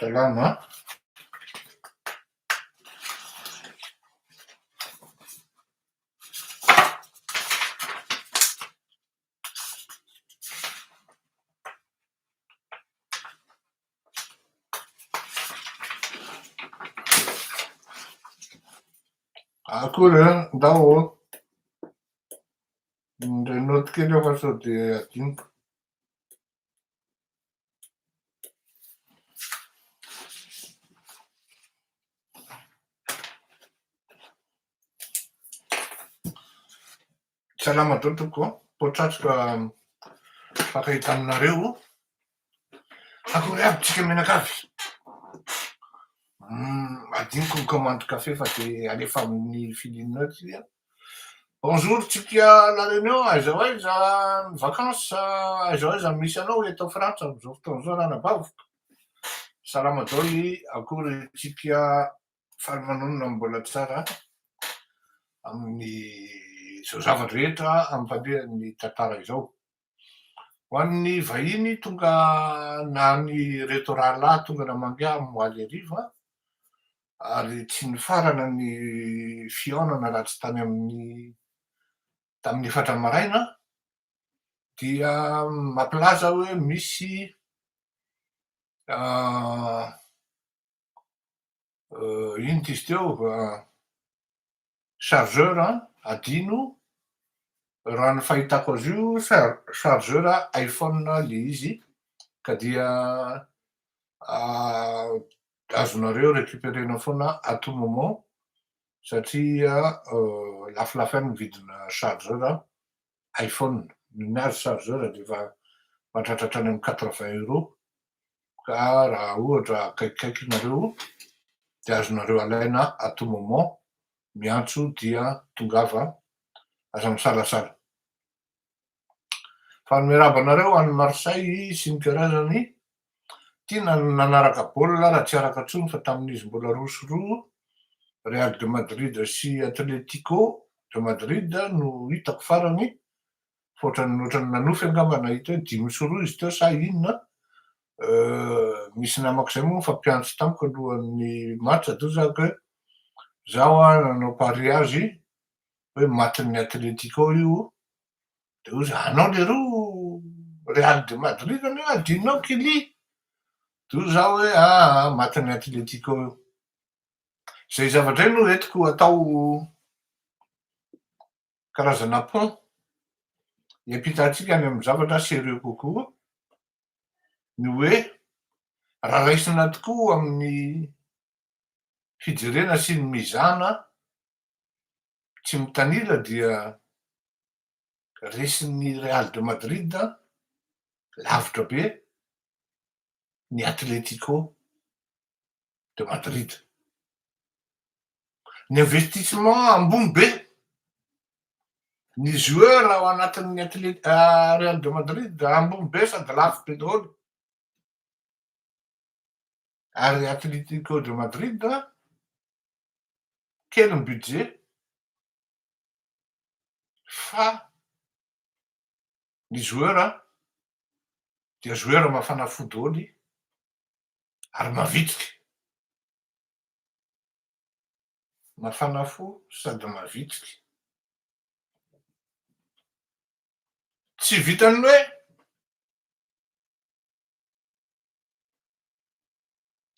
Salama. Akory ndao indray note kely aho fa sao de adiniko. Salama tompoko, potratrika fakahita aminareo. Akory aby tsika menakavy. Adiniko commande café fa de alefa amin'ny filinao tsika. Bonjour tsika la réunion, aiza ho aiza ny vacances sa aiza ho aiza misy anao eto Frantsa am'zao fotoan'zao ranabavoko. Salama daholy, akory tsika faly manonona mbola tsara amin'ny zao zavatra rehetra ampandrian'ny tantara izao. Ho an'ny vahiny tonga na ny reto rahalahy tonga namangia moaly hariva ary tsy ny farana ny fihaonana raha tsy tany tamin'ny efatra maraina dia mampilaza hoe misy ino ty izy teo chargeur adino raha ny fahitako azy io chargeur iPhone le izy ka dia azonareo récupérer foana à tout moment satria lafolafo ihany ny vidina chargeur iPhone. Ny chargeur de efa mahatratratra any amin'ny 80 € ka raha ohatra akaikikaiky nareo de azonareo alaina à tout moment, miantso dia tongava aza misalasala. Fa ny miarahaba anareo any Marseille sy ny karazany tia nanaraka baolina raha tsy araka intsony fa tamin'izy mbola roso roa Real de Madrid sy Atletico de Madrid no hitako farany fa ohatrany nanofy angamba nahita hoe 5-3 izy teo sa inona. Misy namako zay moa mifampiantso tamiko alohan'ny match dozaka hoe zaho nanao pari azy hoe matin'ny Atletico io de ozy anao leroa Real de Madrid anao adinonao kily de ozy zaho hoe matin'ny Atletico io. Zay zavatra io no entiko atao karazana pont hiampitahantsika any amin'ny zavatra sérieux kokoa ny hoe raha raisina tokoa amin'ny fijerena sy ny mizana tsy mitanila dia resin'ny Real de Madrid lavitra be ny Atletico de Madrid. Ny investissement ambony be ny joueur ao anatin'ny Real de Madrid ambony be sady lafo be daholo ary Atletico de Madrid kely ny budget fa ny joueur dia joueur mafana fo daholo ary mavitrika. Mafana fo sady mavitrika. Tsy vitany hoe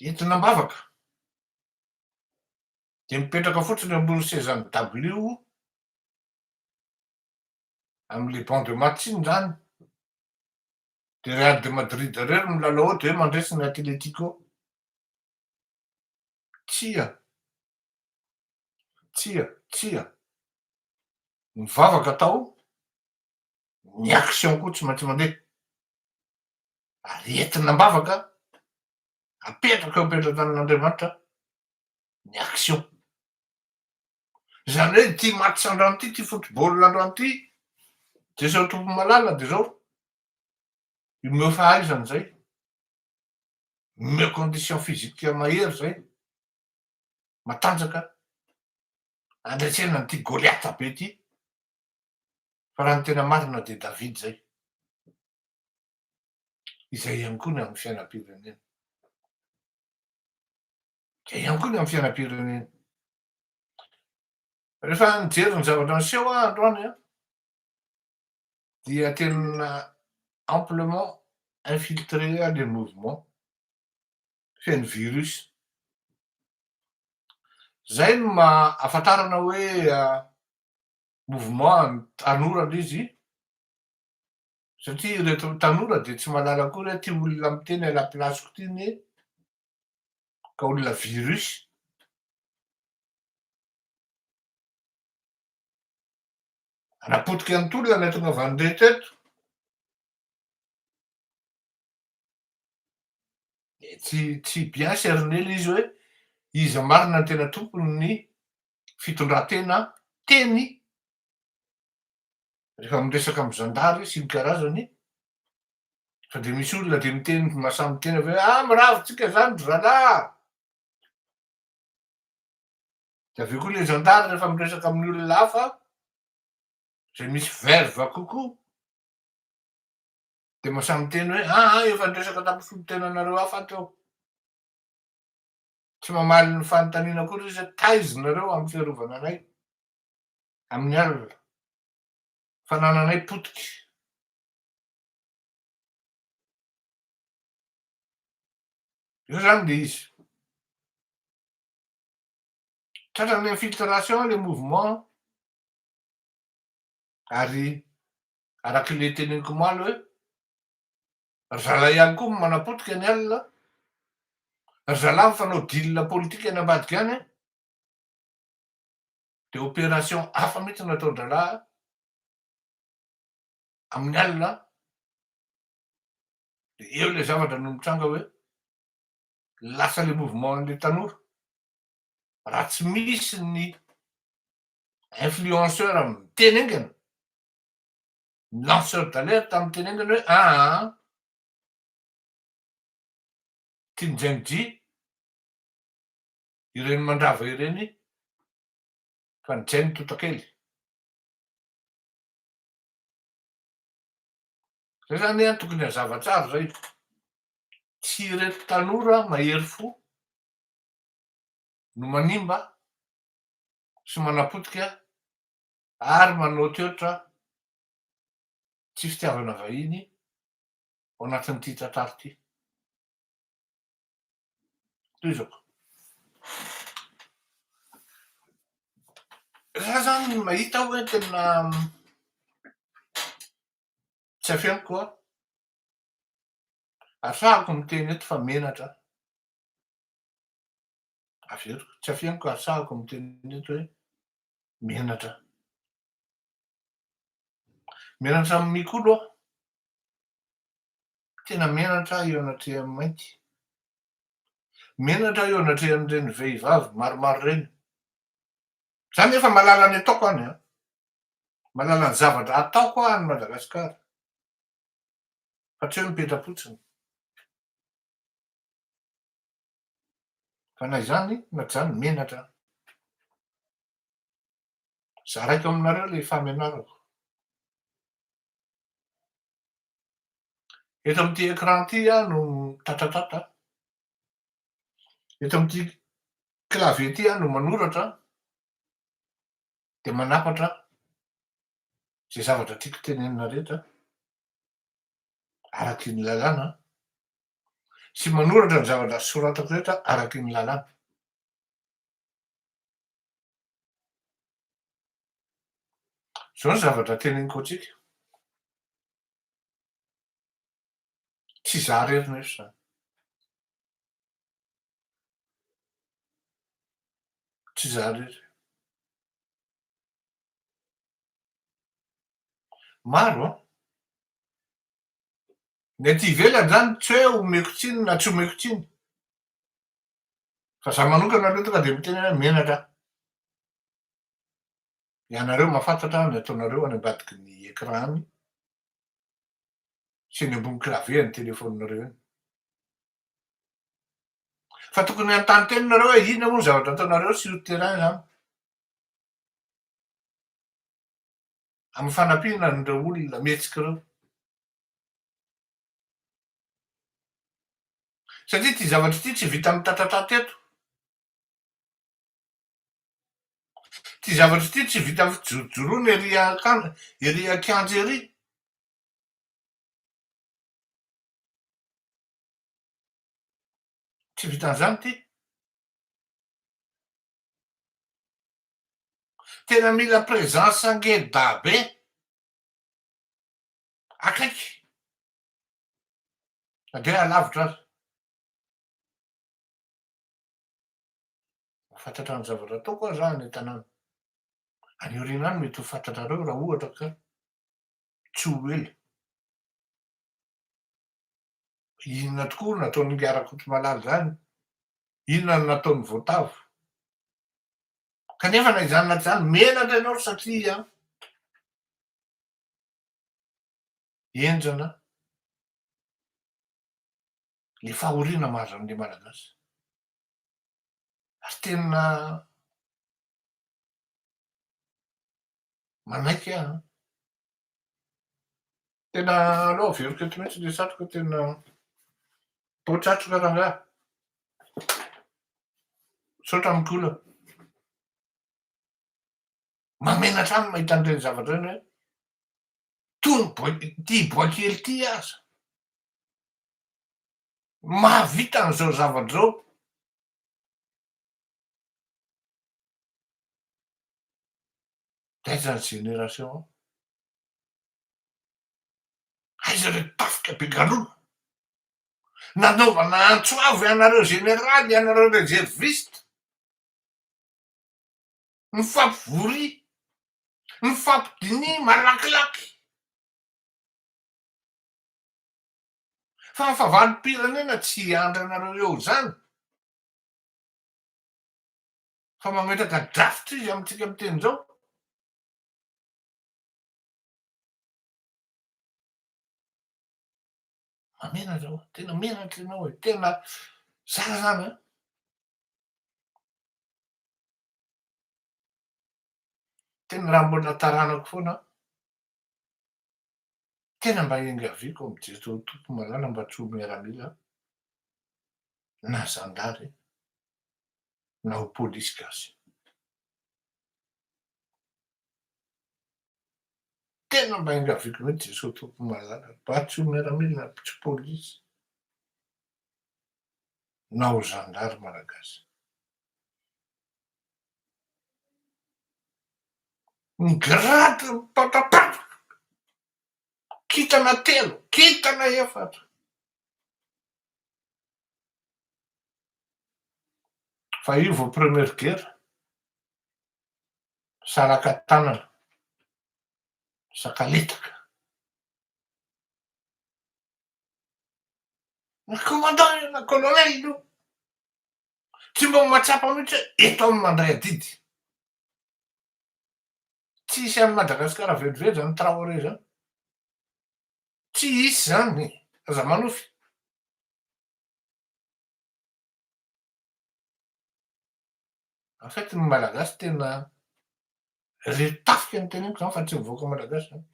entina ambavaka de mipetraka fotsiny ambony sezany W amin'le banc de match iny zany de Real de Madrid reo milalao ohatra hoe mandresy ny Atletico. Tsia mivavaka tao ny action koa tsy maintsy mandeha ary entina ambavaka apetraka tanan'Andriamanitra ny action. Zany hoe ty match androany ty football androany ty de sao tompo malala de zao omeo fahaizany zay, omeo condition physique mahery zay, matanjaka andresena an'ity Goliath be ty fa raha ny tena marina de David zay. Izay ihany koa ny amin'ny fiainam-pirenena. De ihany koa ny amin'ny fiainam-pirenena. Rehefa nijery ny zavatra niseho aho androany a, dia tena amplement infiltré les mouvements feno virus. Zay no ahafantarana hoe mouvement tanora izy, satria reto tanora de tsy mahalala akory hoe ty olona miteny à la placeko ty ne ka olona virus. Anapotika ny tolona ny tonga avy teto. Tsy bien cerné izy hoe iza marina tena tompony ny fitondrantena teny rehefa miresaka amy zandary sy ny karazany, fa de misy olona de miteny mahasamy teny avy hoe miravitsika zany ry zalahy. De aveo koa le zandary rehefa miresaka amin'ny olona hafa zay misy verve kokoa de mahasamy teny hoe efa niresaka tamy solon-tenanareo hafa teo. Tsy mamaly ny fanontaniana akory izy hoe taizonareo amy fiarovana anay amin'ny alina, fanananay potiky. Io zany le izy. Tratran'ny infiltration le mouvement ary arak'le teneniko omaly hoe ry zalahy ihany koa manapotika ny alina, ry zalahy mifanao deal politika any ambadika any a, de opération hafa mihitsy nataon-dralahy amin'ny alina, de eo le zavatra no mitranga hoe lasa le mouvement an'le tanora. Raha tsy misy ny influenceur miteny aingana, lanceur d'alerte miteny aingana hoe tian'ny Gen Z ireny mandrava ireny fa ny Gen totakely. Zay zany a tokony hazava tsara zay. Tsy ireto tanora mahery fo no manimba sy manapotika ary manao toetra tsy fitiavana vahiny ao anatin'ity tantara ty. Toizako. Raha zany mahita hoe tena tsy afianako a, asahako miteny eto fa menatra. Averiko, tsy afianako asahako miteny eto hoe menatra. Menatra amy mikolo aho, tena menatra eo anatrehan'ny mainty. Menatra eo anatrehan'ireny vehivavy maromaro reny. Zany efa mahalala ny ataoko any a, mahalala ny zavatra ataoko any Madagasikara, fa tsy hoe mipetra-potsiny. Fa na izany na tsy zany menatra. Za raiky aminareo le famenarako. Eto am'ty écran ty a no mitratratratra, eto am'ty clavier ty a no manoratra de manapatra zay zavatra tiako tenenina rehetra araky ny lalàna, sy manoratra ny zavatra soratako rehetra araky ny lalàna. Zao ny zavatra teneniko atsika. Tsy za rery nefa zany. Tsy za rery. Maro a. Ny aty ivelany zany tsy hoe omeko tsiny na tsy omeko tsiny. Fa za manokana aloha tonga de miteny hoe menatra. Ianareo mahafantatra ny ataonareo any ambadiky ny écran any sy ny ambony clavier ny telefoninareo eny. Fa tokony hanontany teninareo hoe inona moa ny zavatra ataonareo sur terrain zany. Amy fanampina an'ireo olona mihetsika reo. Satria ty zavatra ty tsy vita mitratatrata eto. Ty zavatra ty tsy vita jorojoroana ery akanjo ery. Tsy vitan'izany ty. Tena mila présence ngeda be akaiky. Andrea alavitra azy. Fantatra ny zavatra ataoko aho zany ny tanàna. Any aoriana any mety ho fantatrareo raha ohatra ka tsy ho ela. Inona tokoa no nataon'ny Ngara-Kotsimalaly zany? Inona no nataon'ny Voatavo? Kanefa na izany na tsy izany menatra ianao satria henjana le fahoriana mahazo an'le malagasy. Ary tena manaiky aho. Tena aleo averiko eto mihitsy le satroka tena poatratroka rangahy. Saotra mikola. Mamenatra aminy mahita an'ireny zavatra ireny hoe tony ty boakely ty aza mahavita an'izao zavatra zao. D'aiza ny génération? Aiza re tafika be galona? Nanaovana antsoavy anareo généraly, anareo réserviste. Mifampivory, mifampidiny malakilaky. Fa ny fahavalo-pirenena tsy andra anareo eo zany. Fa mametraka drafitra izy amintsika amin'ny teny zao. Mamenatra ao, tena menatra ianao e, tena zara zany a. Tena raha mbola taranako foana aho. Tena mba engaviako mijery tompo malala mba tsy ho miaramila na zandary na ho pôlisy gasy. Tena mba engaviako mihitsy Jesosy tompo malala mba tsy ho miaramila na tsy pôlisy na ho zandary malagasy. Ny grady mipatapataka, kintana telo, kintana efatra. Fa io vao première guerre, salaka tanana, sakaletaka. Na commandant na colonel io, tsy mba mahatsapa mihitsy hoe eto amin'ny mandray adidy. Tsisy amin'ny Madagasikara velively zany Traoré zany. Tsy hisy zany, aza manofy. En fait ny malagasy tena retafika ny teneniko zany fa tsy mivoaka malagasy zany.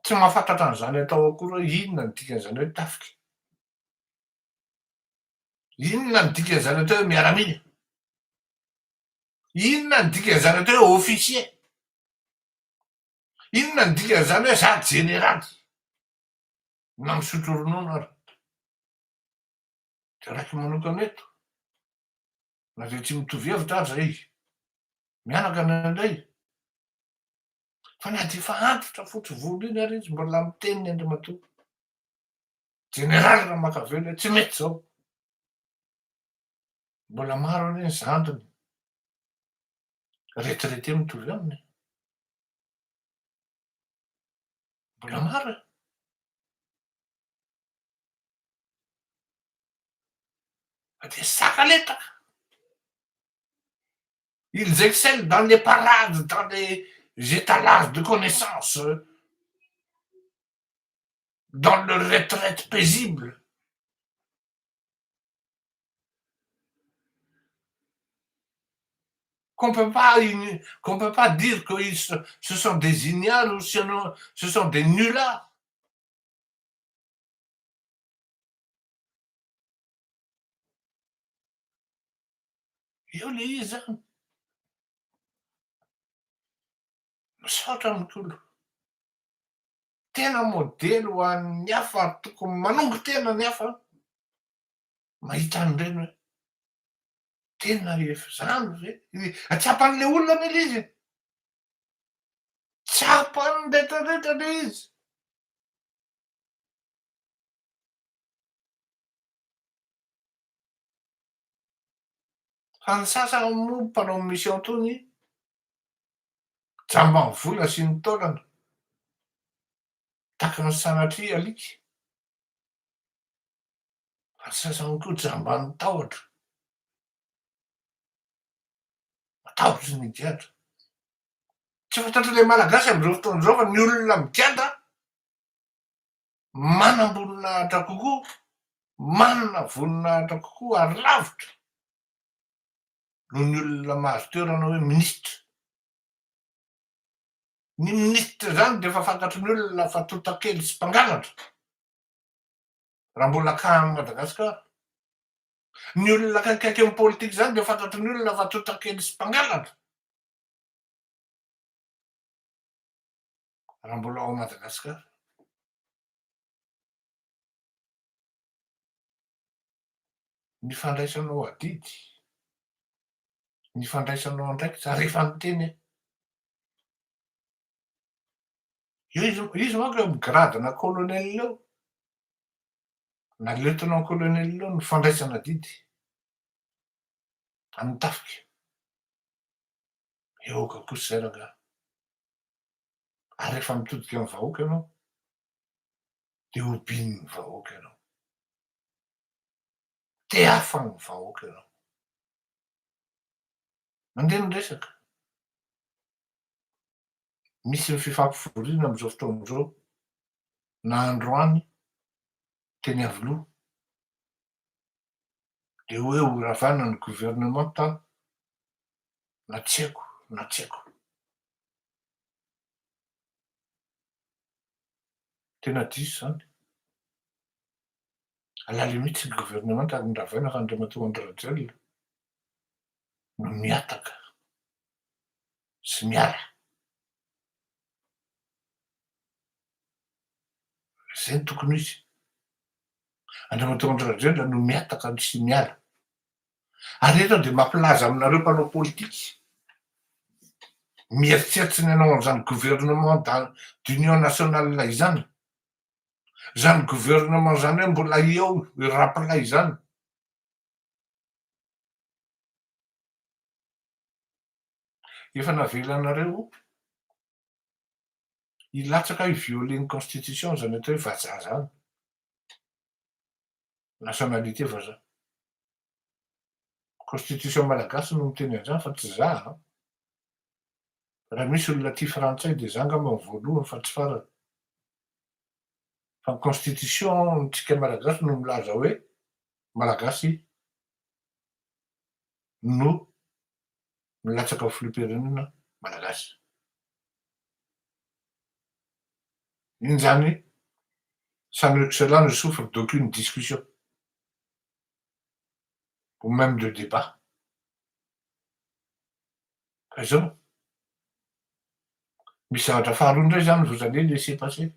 Tsy mahafantatra an'izany atao akory hoe inona ny dikan'izany hoe tafika. Inona ny dikan'izany atao hoe miaramila. Inona ny dikan'izany atao hoe officier. Inona ny dikan'izany hoe zady généraly. Na misotro ronono ary. De raiky manokana eto. Na de tsy mitovy hevitra aza izy. Mianaka nandray. Fa na de efa antitra fotsy volo iny ary izy mbola miteny ny andrimatoa. Généraly raha Makavely tsy mety zao. Mbola maro anie ny zandriny. Retraité mitovy aminy. Mbola maro e. Fa de sakaletaka. Ils excellent dans les parades, dans les étalages de connaissances, dans leur retraite paisible. Qu'on peut pas dire que ce sont des ignares ou sinon ce sont des nullards. Io le izy zany. Misaotra amik'olo. Tena modely ho an'ny hafa ary tokony manongo tena ny hafa mahita an'ireny hoe tena efa zany ve? Atsapan'le olona anie le izy. Tsapany rehetrarehetra le izy. Fa ny sasany moa mpanao mission tony jamba ny vola sy ny taolana taka ny sanatria alika. Fa ny sasany koa jamba ny tahotra, matahotra sy ny giatra. Tsy fantatr'le malagasy am'izao fotoana izao fa ny olona migiatra manam-boninahitra kokoa, manana voninahitra kokoa ary lavitra noho ny olona mahazo toerana hoe minisitra. Ny minisitra zany de efa fantatry ny olona fa totakely sy mpangalatra raha mbola akahan'i Madagasikara. Ny olona akaikikaiky amin'ny politika zany de fantatry ny olona fa totakely sy mpangalatra raha mbola ao Madagasikara. Ny fandraisanao adidy, ny fandraisanao andraikitra rehefa miteny izy manko eo amin'ny gradina colonel eo na lieutenant colonel eo ny fandraisana adidy amin'ny tafika. Eoka kosa zay rangahy. Ary rehefa mitodika amin'ny vahoaka ianao de obinin'ny vahoaka ianao. Te hafan'ny vahoaka ianao. Mandeha miresaka. Misy ny fifampiforiana am'izao fotoana izao na androany teny Avoloha de hoe horavana ny gouvernement tany na tsy haiko na tsy haiko. Tena diso zany. Alala mihitsy ny gouvernement tany niravaina fa Andriamatoa Andry Rajoelina no miataka sy miala. Zay ny tokony ho izy. Andriamatoa Andry Rajoelina no miataka sy miala. Ary eto de mampilaza aminareo mpanao politika mieritseritsy ny anao an'izany gouvernement d'union nationale izany. Zany gouvernement zany hoe mbola eo rapolay zany. Efa navela anareo hilatsaka hivioler ny constitution zany atao hoe vazaha zany. Nationalité vazaha. Constitution malagasy no miteny an'izany fa tsy za. Raha misy olona tia frantsay de za angamba ny voalohany fa tsy farany. Fa ny constitution tsika malagasy no milaza hoe malagasy no milatsaka filoham-pirenena malagasy. Iny zany sans cela ne souffre d'aucune discussion ou même de débat. Fa zao misy zavatra faharoa indray zany vous allez laisser passer.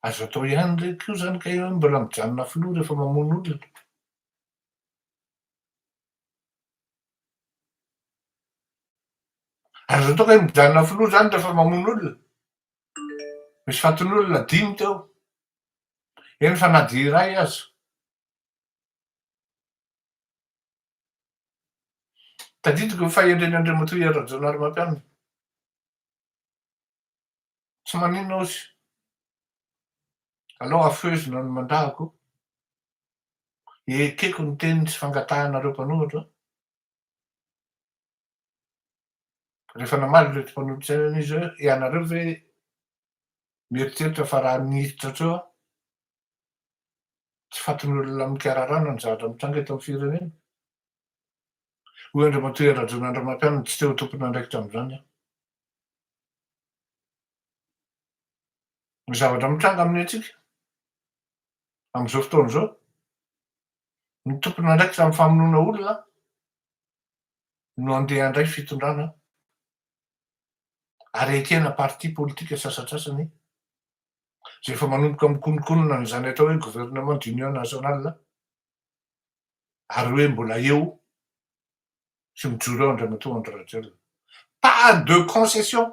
Azo atao ihany ndray koa zany ka io mbola mijanona filoha rehefa mamono olona. Azo atao ka mijanona filoha zany rehefa mamono olona. Misy fatin'olona 5 teo. Eny fa na dia iray aza. Tadidiko ny fahendren'ny Andriamatoa Rajaonarimampianina. Tsy maninona ozy. Alao afezina no mandahako. Ekeko ny teny tsy fangatahanareo mpanohitra. Rehefa namaly reto mpanohitry izy hoe ianareo ve mieritreritra fa raha nihititra treo aho tsy fatin'olona mikararana ny zavatra mitranga eto amin'ny firenena. Hoy Andriamatoa Rajaonarimampianina tsy teo tompon'andraikitra amin'izany aho. Ny zavatra mitranga amin'ny antsika amin'izao fotoana izao ny tompon'andraikitra amin'ny famonoana olona no andeha handray fitondrana ary ekena parti politika sasatsasany zay efa manomboka mikonokonona n'izany atao hoe gouvernement d'union nationale ary hoe mbola eo sy mijoro eo andriamatoa Andry Rajoelina. Pas de concession,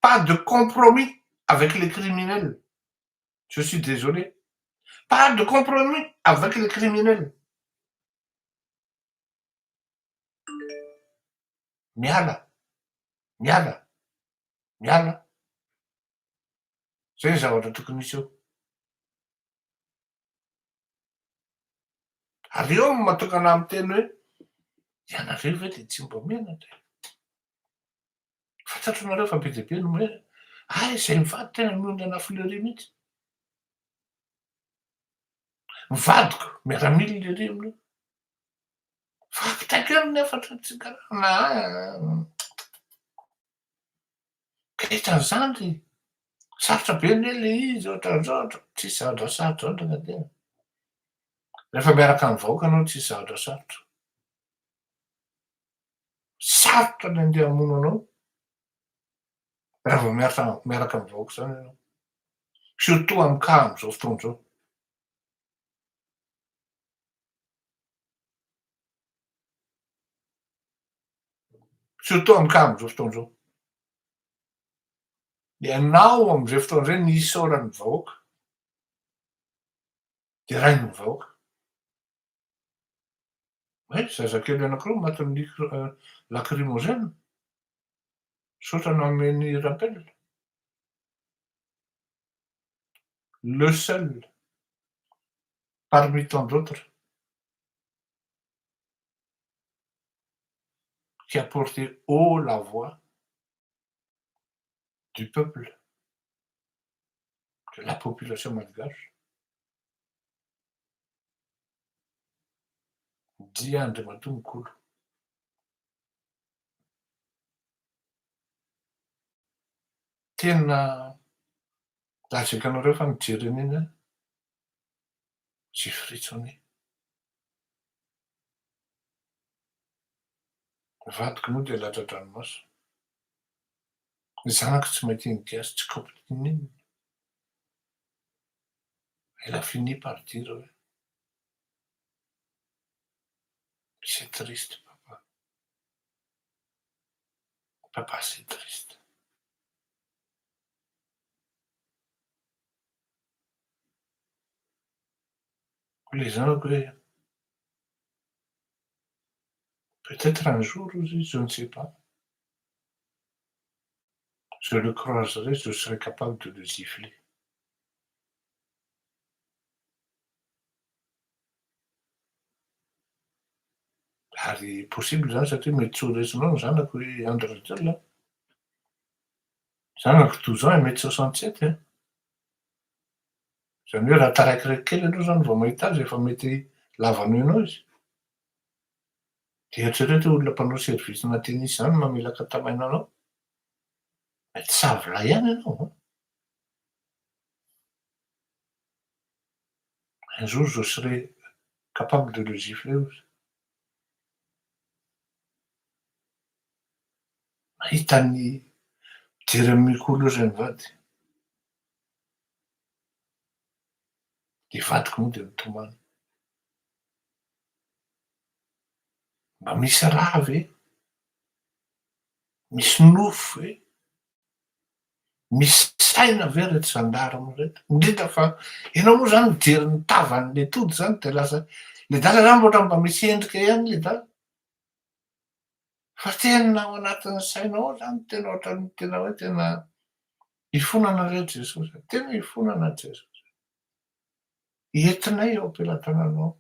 pas de compromis avec les criminels. Je suis désolé. Pas de compromis avec les criminels. Miala, miala, miala. Zay ny zavatra tokony misy eo. Ary eo matokana amin'ny teny hoe ianareo ve de tsy mba menatra? Fantatronareo fa be dia be no hoe izay mivady tena nondrana fleury mihitsy. Mivadiko miaramila lery amin'io. Vaky takeo nefa tsikarahana ketran'izany ry sarotra be ne le izy ohatran'izao tsisy zavatra sarotra zao ndraiky tena. Rehefa miaraka amin'ny vahoaka anao tsisy zavatra sarotra. Sarotra ny andeha hamono anao raha vao miaraka amin'ny vahoaka zany ianao. Surtout amin'ny cas amin'izao fotoana izao. Surtout amin'ny cas amin'izao fotoana izao. Ianao amin'izay fotoana izay ny isaoran'ny vahoaka de rain'ny vahoaka. Hoe zazakely anankiroa matin'ny lacrymogène saotra nomeny rappel. Le seul parmi tant d'autres qui a porté haut la voix du peuple, de la population malgache, dia Andriamatoa Mikolo. Tena lazaiko anareo fa mijery an'iny aho. Jeffrey. Vadiko moa de latran-dranomasina. Ny zanako tsy mainty nigiasy tsy kaopin'iny. Elle a fini par dire ouais. C'est triste, papa. Papa, c'est triste. Les gens, peut-être un jour, je ne sais pas. Je le croiserai, je serai capable de le siffler. Ary possible zany satria mety tsy ho resinao ny zanako hoe Andry Rajoelina. Zanako 12 ans, 1 m 67 hein. Zany hoe raha taraikiraiky kely aloha zany vao mahita azy efa mety lava noho ianao izy. De eritrereto hoe olona mpanao service-na tennis zany mamelaka tamaina anao. Mety savolay ihany ianao. Un jour je serai capable de le gifler aussi. Mahita ny mijery amin'ny Mikolo io zay ny vady. De vadiko moa de mitomany. Mba misy raha ve? Misy nofo ve? Misy saina ve reto zandarima reto? Indrindra fa ianao moa zany mijery ny tavan'le tody zany de lasa le dala zany ohatran'ny mba misy endrika ihany le dala. Fa tena ao anatin'ny sainao ao zany tena ohatran'ny tena hoe tena hifonana re Jesosy, tena hifonana Jesosy. Entinay ao am-pelantananao.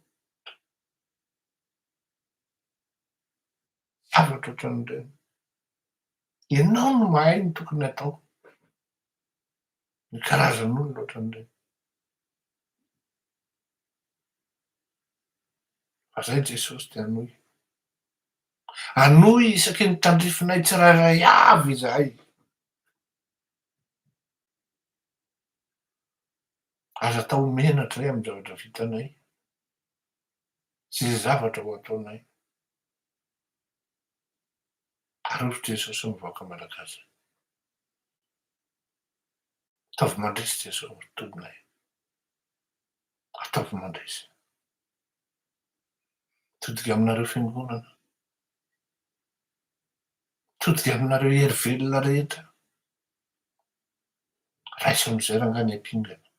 Zavatra ohatran'ireny. Ianao no mahay ny tokony atao. Ny karazan'olona ohatran'ireny. Fa zay Jesosy te hanohy. Hanohy isaky ny tandrifinay tsirairay avy izahay. Aza atao menatra ihay amin'ny zavatra vitanay. Tsy zay zavatra ho ataonay. Arovitra Jesosy mivoaka malagasy. Ataovy mandresy Jesosy tombonay. Ataovy mandresy. Todika aminareo fiangonana. Todika aminareo hery velona rehetra. Raisa am'izay rangany ampingana.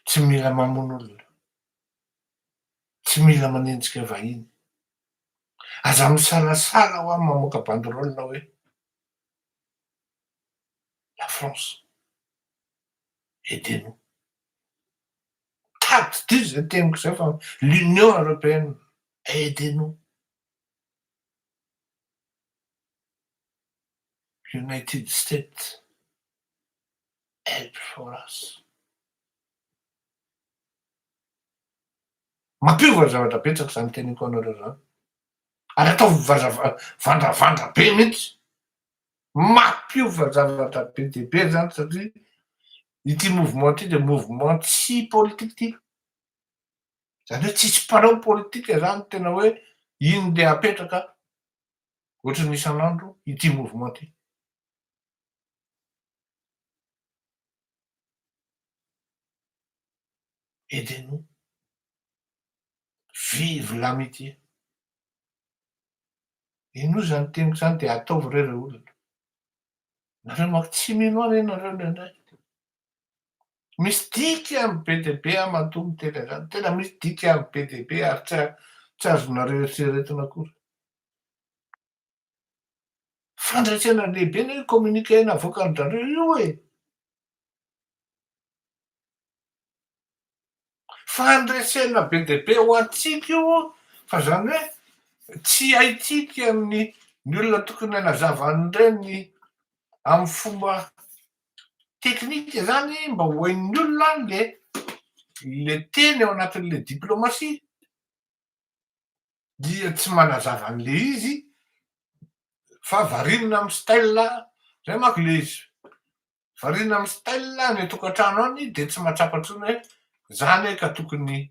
Tsy mila mamono olona. Tsy mila manenjika vahiny. Aza misalasala ho amin'ny mamoaka banderole hoe la France, aidez-nous. Tady ity zay teniko zay fa l'Union européenne, aidez-nous. United States, help for us. Mampiova zavatra betsaka zany teniko anareo zany. Ary ataovy vandravandra be mihitsy. Mampiova zavatra be dia be zany satria ity mouvement ity dia mouvement tsy politique ity. Zany hoe tsisy mpanao politika zany tena hoe iny le apetraka ohatran'ny isan'andro ity mouvement ity. Aidez-nous. Vive l'amitié. Ino zany teniko zany dia ataovy ireo olona. Nareo manko tsy mino any ianareo indraindray. Misy dika amin'ny BDB matoa tena zany. Tena misy dika amin'ny BDB ary tsy azonareo eritreretina akory. Fandraisana lehibe ny hoe communiqué navoakan'zareo io e. Fandresena BDB ho antsika io fa zany hoe tsy haitsika amin'ny ny olona tokony hanazava an'ireny amin'ny fomba teknika zany mba ho hain'ny olona le teny ao anatin'le diplomatie dia tsy manazava an'le izy fa varinina amin'ny style zay manko le izy varinina amin'ny style ny tokantrano any dia tsy mahatsapa intsony hoe zany ka tokony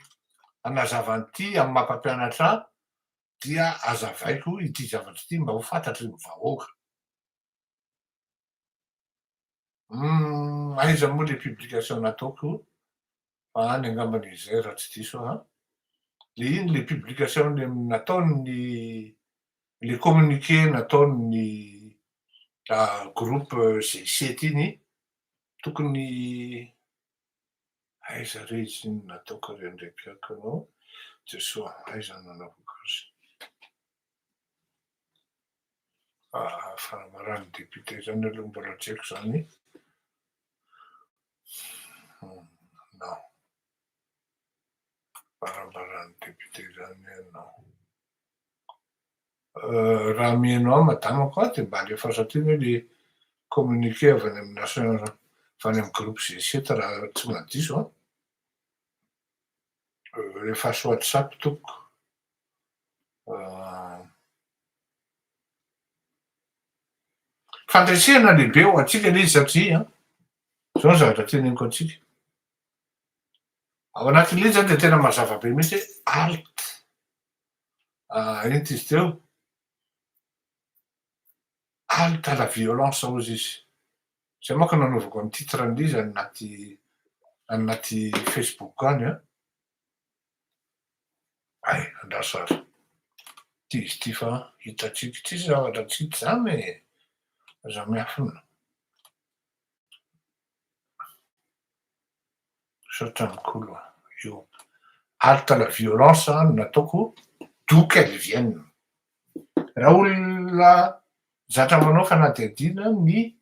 hanazava an'ity amin'ny mampampianatra dia azavaiko ity zavatra ity mba ho fantatry ny vahoaka. Aiza moa le publication nataoko fa any angambany izay raha tsy diso aho. Le iny le publication nataony le communiqué nataony groupe G7 iny tokony aiza re izy iny nataoko re ndraiky akanao Jesoa aiza nanaovako azy. Fanamarahany député zany aloha mbola tsy haiko zany. Non. Fanamarahany député zany non. Raha mihaino madamako dia mba alefa satria hoe le communiqué avy any amin'ny avy any amin'ny groupe G7 raha tsy madiso efa sy WhatsApp toko. Fandresena lehibe ho antsika le izy satria zao ny zavatra teneniko antsika. Ao anatin'le izy zany dia tena mazava be mihitsy hoe halte. Ino izy teo? Halte à la violence hozy izy. Zay manko nanaovako ny titran'izy anaty Facebook any Ay, andrasary. Ty izy ty fa hitatsika ty zavatra tsy hita zany e. Aza miafina. Saotra mikolo io. Halte à la violence nataoko d'où qu'elle vienne. Raha olona zatra manao fanadihadiana ny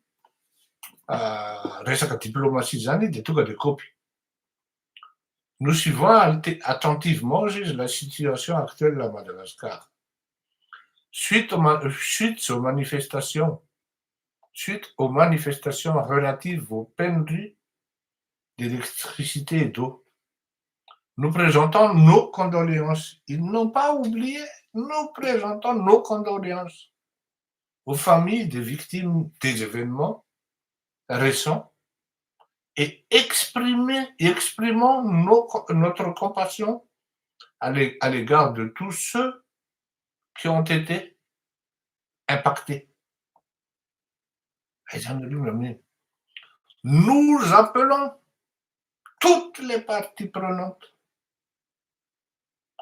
resaka diplomatie zany dia tonga dia kaopy. Nous suivons attentivement la situation actuelle à Madagascar. Suite aux manifestations relatives aux pénuries d'électricité et d'eau, nous présentons nos condoléances. Ils n'ont pas oublié, nous présentons nos condoléances aux familles des victimes des événements récents et exprimons notre compassion à l'égard de tous ceux qui ont été impacté. Nous appelons toutes les parties prenantes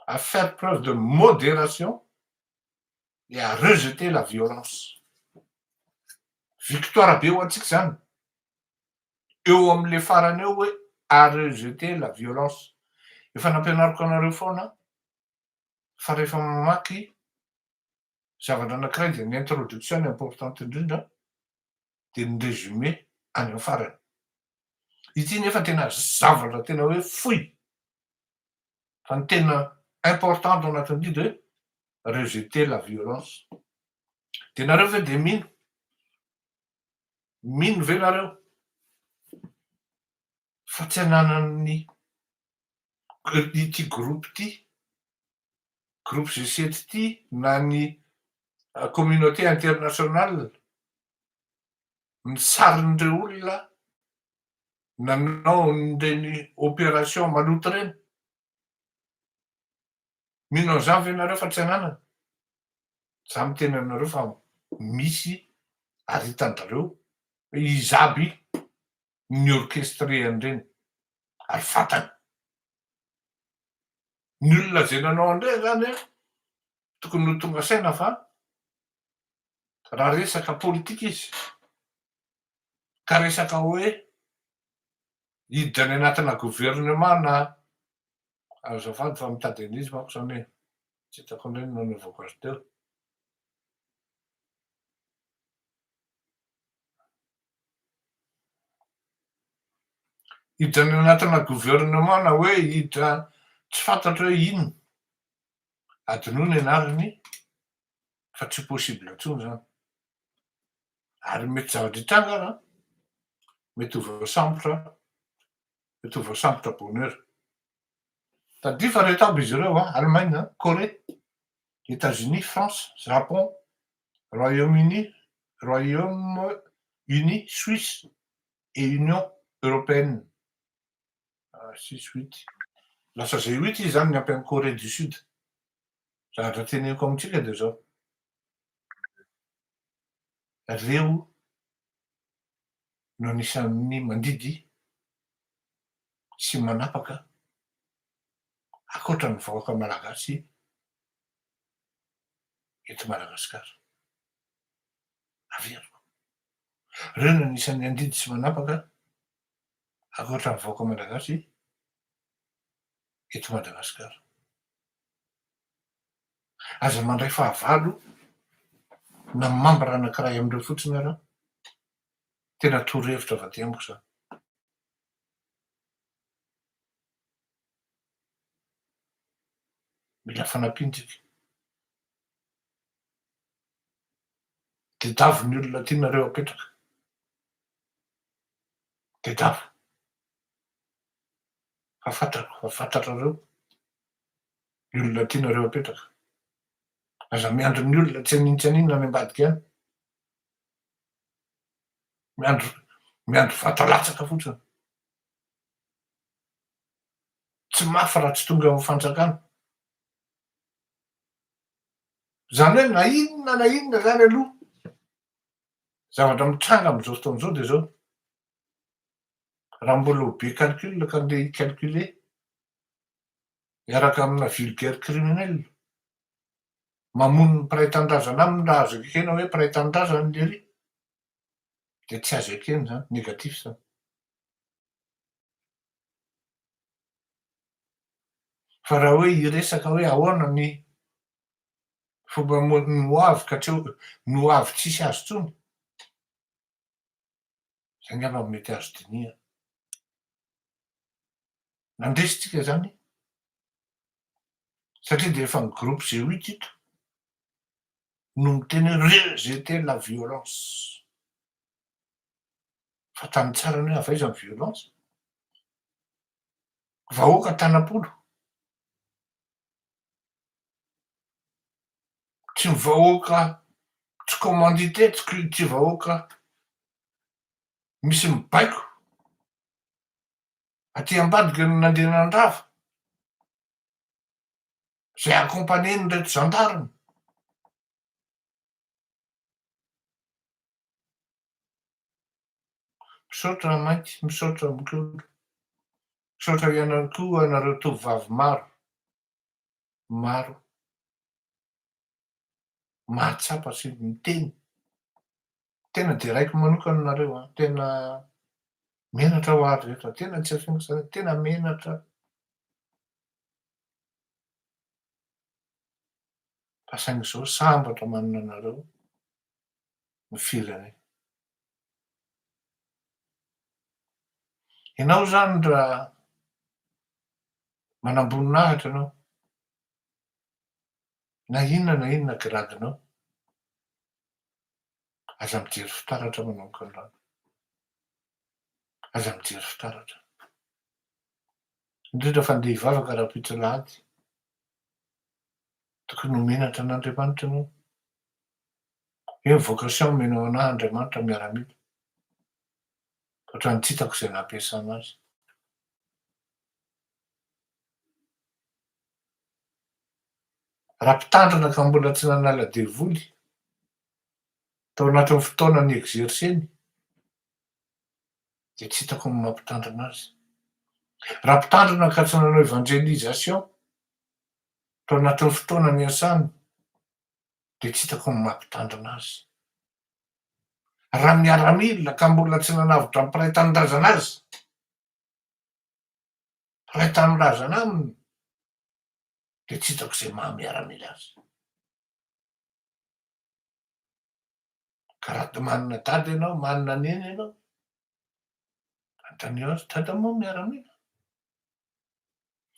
à faire preuve de modération et à rejeter la violence. Victoire be ho antsika zany. Eo amin'le farany eo hoe à rejeter la violence. Efa nampianariko anareo foana fa rehefa mamaky zavatra anankiray dia ny introduction ny importante indrindra dia ny résumé any amin'ny farany. Ity nefa tena zavatra tena hoe fohy. Fa ny tena important ao anatin'ity dia rejeter la violence. Dia nareo ve dia mino? Mino ve nareo? Fa tsy ananan'ny ity groupe ity, groupe G7 ity, na ny communauté internationale misarin'ireo olona nanao ireny opération maloto ireny. Mino an'izany ve nareo fa tsy ananana? Za miteny anareo fa misy ary hitan-jareo izy aby ny orchestré an'ireny ary fantany. Ny olona zay nanao an'ireny zany tokony ho tonga saina fa raha resaka politika izy ka resaka hoe hiditra any anatina gouvernement na azafady fa mitady an'izy manko zany hoe tsy hitako indray no nanaovako azy teo. Hiditra any anatina gouvernement na hoe hiditra tsy fantatra hoe inona. Adinoa ny anarany fa tsy possible intsony zany. Ary mety zavatra hitranga, mety ho voasambotra bonheur. Tadifa reto aby izy ireo Allemagne, Corée, États-Unis, France, Japon, Royaume-Uni, Suisse et Union européenne. 6-8. Lasa zay 8 izy zany ny ampy an'i Corée du Sud. Zavatra teneniko amintsika dia zao. Reo no anisan'ny mandidy sy manapaka ankoatra ny vahoaka malagasy eto Madagasikara. Averiko. Reo no anisan'ny andidy sy manapaka ankoatra ny vahoaka malagasy eto Madagasikara. Aza mandray fahavalo na membre anankiray amin'ireo fotsiny areo. Tena toro-hevitra avy aty amiko zany. Mila fanampiantsika. Tedavo ny olona tianareo apetraka. Tedavo. Fa fantatrareo ny olona tianareo apetraka. Aza miandry ny olona tsy aninona any ambadika any. Miandry vatalatsaka fotsiny. Tsy mafy raha tsy tonga amin'ny fanjakana. Zany hoe na inona zany aloha zavatra mitranga amin'izao fotoana izao dia zao. Raha mbola ho be calcul ka andeha hicalculer miaraka amina vulgaire criminel mamono ny mpiray tanindrazana aminy raha azo ekena hoe mpiray tanindrazana lery dia tsy azo ekena zany, négatif zany. Fa raha hoe hiresaka hoe ahoana ny fomba noavy ka hatreo noavy tsisy azo intsony, zay angamba mety azo dinia. Nandresitsika zany satria dia efa ny groupe G8 ito no miteny hoe rejeter la violence. Fantany tsara ny hoe avaiza ny violence. Vahoaka tanam-polo. Tsy vahoaka tsy commandité, tsy vahoaka misy mibaiko. Aty ambadika no nandeha nandrava. Zay accompagné ny reto gendarme. Misaotra mainty, misaotra mikolo. Misaotra ihany koa anareo tovovavy maro, maro, mahatsapa sy miteny. Tena de raiko manokana nareo a, tena menatra ho ary rehetra, tena tsy afiana zany, tena menatra. Fa saingy izao sambatra manana anareo ny firenena. Ianao zany raha manam-boninahitra ianao, na inona gradinao, aza mijery fitaratra manomboka androany. Aza mijery fitaratra. Indrindra fa andeha hivavaka rahampitso lahady, tokony ho menatra an'Andriamanitra ianao. Io ny vocation omenao anahy Andriamanitra miaramila. Ohatrany tsy hitako izay nampiasana azy. Raha mpitandrina ka mbola tsy nanala devoly tao anatin'ny fotoanany egzerseny, de tsy hitako ny mampitandrina azy. Raha mpitandrina ka tsy nanao evangelisation tao anatin'ny fotoanany iasany, de tsy hitako ny mampitandrina azy. Raha miaramila ka mbola tsy nanavotra ny mpiray tanindrazana azy, mpiray tanindrazana aminy, de tsy hitako izay maha-miaramila azy. Ka raha manana dada ianao, manana neny ianao, anontaniao azy: dada moa miaramila?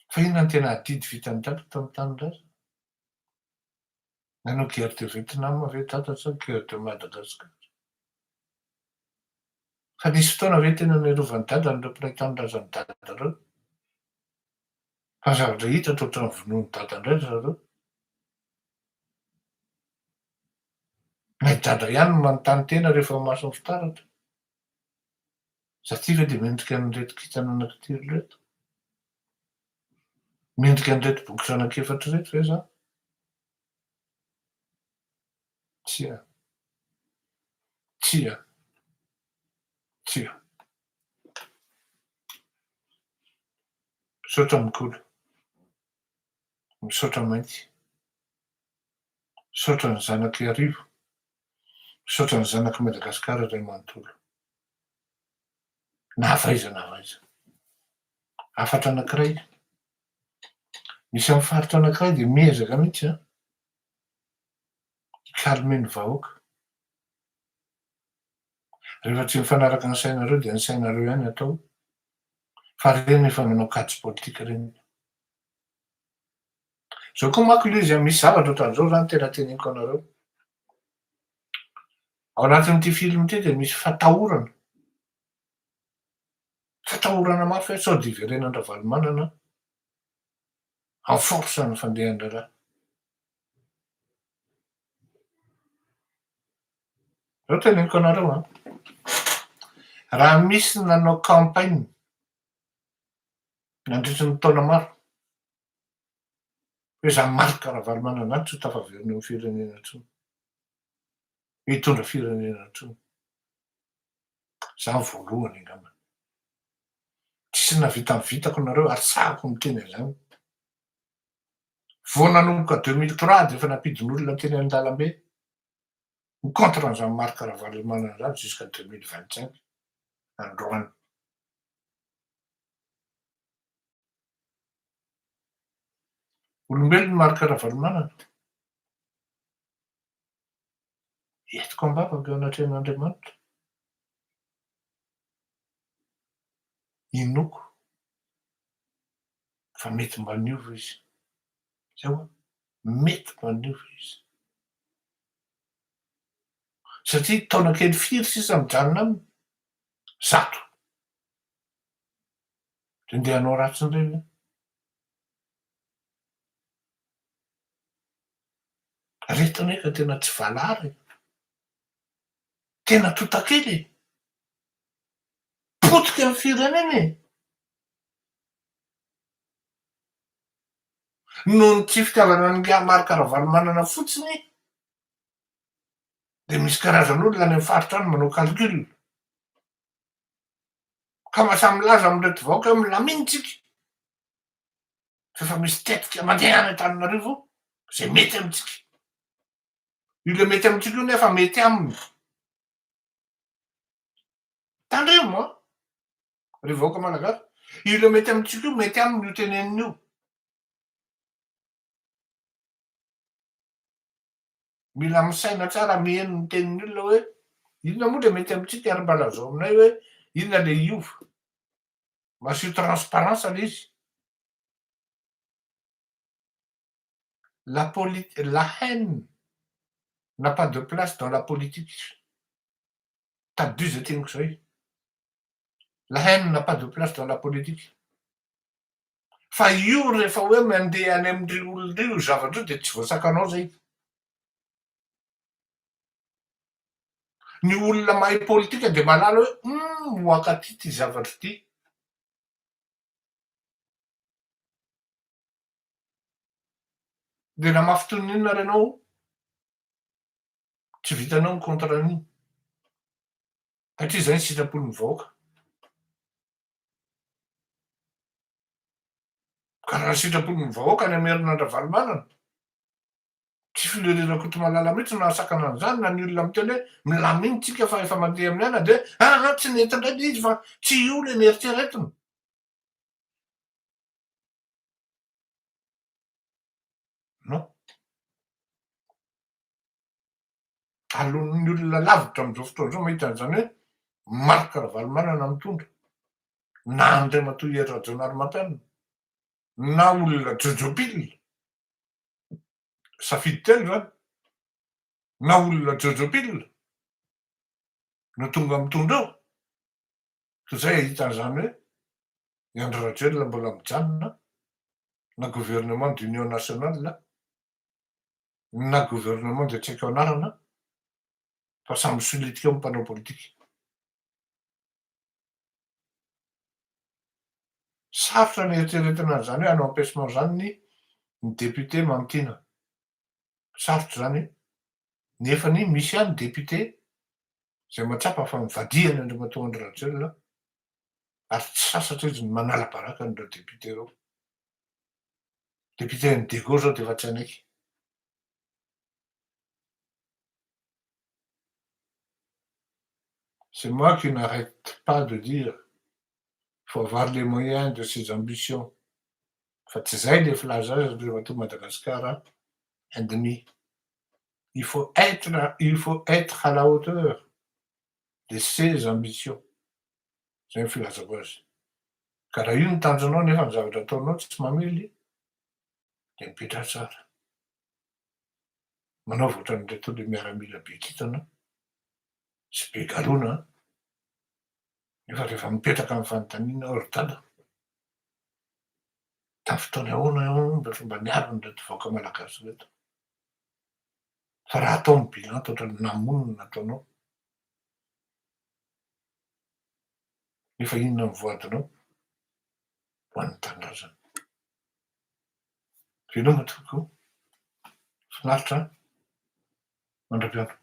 Fa inona ny tena hadidy vitan'ny dada tamin'ny tanindrazana? Nanao guerre de Vietnam ve dada sa guerre de Madagascar? Fa nisy fotoana ve tena niarovan'i dada an'ireo mpiray tanindrazan'i dada reo? Fa zavatra hita tao ohatran'ny vonoin'i dada indray zareo. Na i dada ihany no manontany tena rehefa maso ny fitaratra. Za ty ve de mendrika an'ireto kintana anankitelo reto? Mendrika an'ireto bokotra anankiefatra reto ve zaho? Tsia, tsia, tsia. Misaotra mikolo, misaotra mainty, misaotra ny zanaky arivo, misaotra ny zanaky Madagasikara iray manontolo. Na avaiza na avaiza. Afatra anankiray. Misy amin'ny faritra anankiray de miezaka mihitsy a, hikalme ny vahoaka. Rehefa tsy mifanaraka ny sainareo de ny sainareo ihany atao. Fa reny efa manao kajy politika reny. Zao koa manko ilay izy misy zavatra ohatran'izao zany tena teneniko anareo. Ao anatin'ity film ity de misy fatahorana. Fatahorana mafy hoe sao dia iverenan-dravalimanana en force ny fandehan-draharaha. Zao teneniko anareo a. Raha misy ny nanao campagne nandritry ny taona maro, hoe za Marc Ravalomanana zany tsy ho tafaverina eo firenena intsony. Hitondra firenena intsony. Zaho voalohany angamba. Tsisy navita ny vitako nareo ary sahako miteny an'izany. Vao nanomboka 2003 de efa nampidin'olona teny an-dalambe ny contre an'izany Marc Ravalomanana zany jusqu'à 2025 androany. Olombelona Marc Ravalomanana. Entiko ambavaka eo anatrehan'Andriamanitra. Inoko fa mety mba niova izy. Zay hoe mety mba niova izy. Satria taona kely firy sisa mijanona aminy? 100. De ndeha hanao ratsy ny reny. Reto neka tena tsy valary. Tena totakely. Potika ny firenena e. Noho ny tsy fitiavana ny Marc Ravalomanana fotsiny, de misy karazan'olona any amin'ny faritra any manao calcul. Ka mahasamilaza amin'reto vahoaka milaminitsika fa efa misy tetika mandeha any Antananarivo zay mety amitsika. Io le mety amitsika io nefa mety aminy. Tandremo a ry vahoaka malagasy, io le mety amitsika io mety aminy io teneniny io. Mila misaina tsara miheno ny tenin'olona hoe inona moa le mety amitsika ary mba lazao aminay hoe inona le iova. Massio transparence le izy. La haine n'a pas de place dans la politique. Tadio zay teniko zay. La haine n'a pas de place dans la politique. Fa io rehefa hoe mandeha any amin'ireo olona io zavatra io de tsy voasakanao zay. Ny olona mahay politika de malala hoe moaka ty zavatra ty. De raha mafy toy n'inona renao tsy vitanao ny contre an'iny satria zay ny sitrapon'ny vahoaka. Ka raha sitrapon'ny vahoaka ny Amerinandra Valomanana tsy filerirako eto malala mihitsy no ahasakana an'izany na ny olona miteny hoe milaminitsika fa efa mandeha amin'ny aina de tsy nety indray le izy fa tsy io le nieritreretiny. Non. Alon'ny olona lavitra am'izao fotoana zao mahita an'izany hoe Marc Ravalomanana mitondra na Andriamatoa Hery Rajaonarimampianina na olona Jojo Pille safidy telo zany na olona Jojo Pille no tonga mitondra eo. Toy zay ahita an'izany hoe i Andry Rajoelina mbola mijanona na gouvernement d'union nationale na gouvernement de tsy haiko anarana fa samy solitika eo mpanao politika. Sarotra ny eritreretana an'izany hoe hanao empêchement zany ny député Mantina. Sarotra zany nefany misy ihany député zay mahatsapa fa mivadihany Andriamatoa Andry Rajoelina ary tsy sasatra izy ny manala baraka an'ireo député reo. Député Ndego zao de efa tsy anaiky. C'est moi qui n'arrête pas de dire faut avoir les moyens de ses ambitions. Fa tsy zay le filaza azy rehefa to Madagasikara ennemi. Il faut être à la hauteur de ses ambitions. Zay ny filazako azy. Ka raha io ny tanjonao nefa ny zavatra ataonao tsy mamely de mipetraha tsara. Manao voatra an'reto le miaramila be kintana sy be galona nefa rehefa mipetraka amin'ny fanontaniana oro-dala tamin'ny fotoana ahoana mba fomba niaro an'ireto vahoaka malagasy reto. Fa raha atao ny bilan toa ohatran'ny namonina nataonao. Nefa inona ny voadinao ho an'ny tanindrazana. Veloma tokoa. Finaritra mandra-piano.